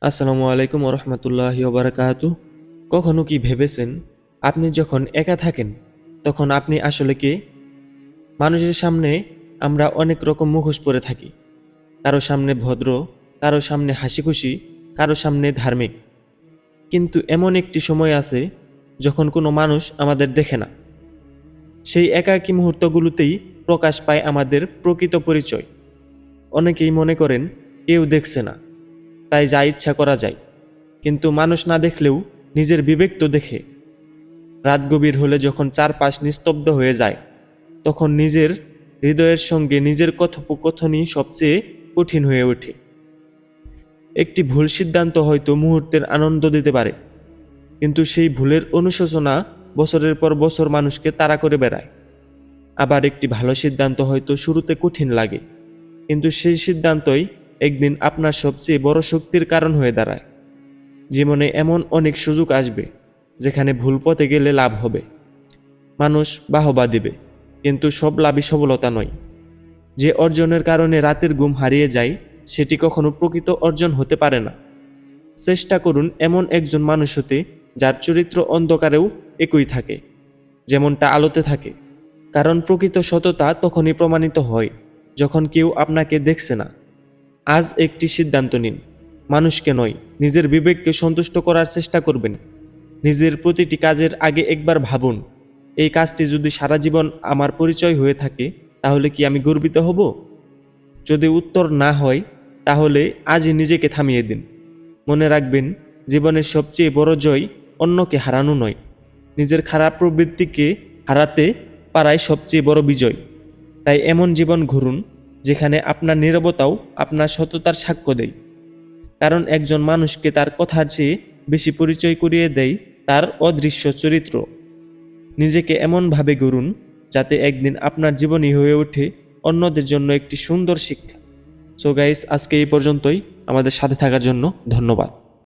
আসসালামু আলাইকুম ওরহমতুল্লাহি ওবারাকাতু। কখনো কি ভেবেছেন আপনি যখন একা থাকেন তখন আপনি আসলে কে? মানুষের সামনে আমরা অনেক রকম মুখোশ পরে থাকি। কারো সামনে ভদ্র, কারো সামনে হাসিখুশি, কারো সামনে ধার্মিক। কিন্তু এমন একটি সময় আছে যখন কোনো মানুষ আমাদের দেখে না। সেই একাকী মুহূর্তগুলোতেই প্রকাশ পায় আমাদের প্রকৃত পরিচয়। অনেকেই মনে করেন কেউ দেখছে না, তাই যা ইচ্ছা করা যায়। কিন্তু মানুষ না দেখলেও নিজের বিবেক তো দেখে। রাত গভীর হলে যখন চারপাশ নিস্তব্ধ হয়ে যায়, তখন নিজের হৃদয়ের সঙ্গে নিজের কথোপকথনই সবচেয়ে কঠিন হয়ে ওঠে। একটি ভুল সিদ্ধান্ত হয়তো মুহূর্তের আনন্দ দিতে পারে, কিন্তু সেই ভুলের অনুশোচনা বছরের পর বছর মানুষকে তাড়া করে বেড়ায়। আবার একটি ভালো সিদ্ধান্ত হয়তো শুরুতে কঠিন লাগে, কিন্তু সেই সিদ্ধান্তই একদিন আপনার সবচেয়ে বড় শক্তির কারণ হয়ে দাঁড়ায়। জীবনে এমন অনেক সুযোগ আসবে যেখানে ভুল পথে গেলে লাভ হবে, মানুষ বাহবা দিবে, কিন্তু সব লাভই সফলতা নয়। যে অর্জনের কারণে রাতের ঘুম হারিয়ে যায় সেটি কখনো প্রকৃত অর্জন হতে পারে না। চেষ্টা করুন এমন একজন মানুষ হতে যার চরিত্র অন্ধকারেও একই থাকে, যেমনটা আলোতে থাকে। কারণ প্রকৃত সততা তখনই প্রমাণিত হয় যখন কেউ আপনাকে দেখছে না। আজ একটি সিদ্ধান্ত নিন, মানুষকে নয় নিজের বিবেককে সন্তুষ্ট করার চেষ্টা করবেন। নিজের প্রতিটি কাজের আগে একবার ভাবুন, এই কাজটি যদি সারা জীবন আমার পরিচয় হয়ে থাকে তাহলে কি আমি গর্বিত হব? যদি উত্তর না হয় তাহলে আজই নিজেকে থামিয়ে দিন। মনে রাখবেন, জীবনের সবচেয়ে বড় জয় অন্যকে হারানো নয়, নিজের খারাপ প্রবৃত্তিকে হারাতে পারাই সবচেয়ে বড় বিজয়। তাই এমন জীবন ঘুরুন যেখানে আপনার নীরবতাও আপনার সততার সাক্ষ্য দেয়। কারণ একজন মানুষকে তার কথার চেয়ে বেশি পরিচয় করিয়ে দেয় তার অদৃশ্য চরিত্র। নিজেকে এমনভাবে গড়ুন যাতে একদিন আপনার জীবনই হয়ে ওঠে অন্যদের জন্য একটি সুন্দর শিক্ষা। সো গাইস, আজকে এই পর্যন্তই। আমাদের সাথে থাকার জন্য ধন্যবাদ।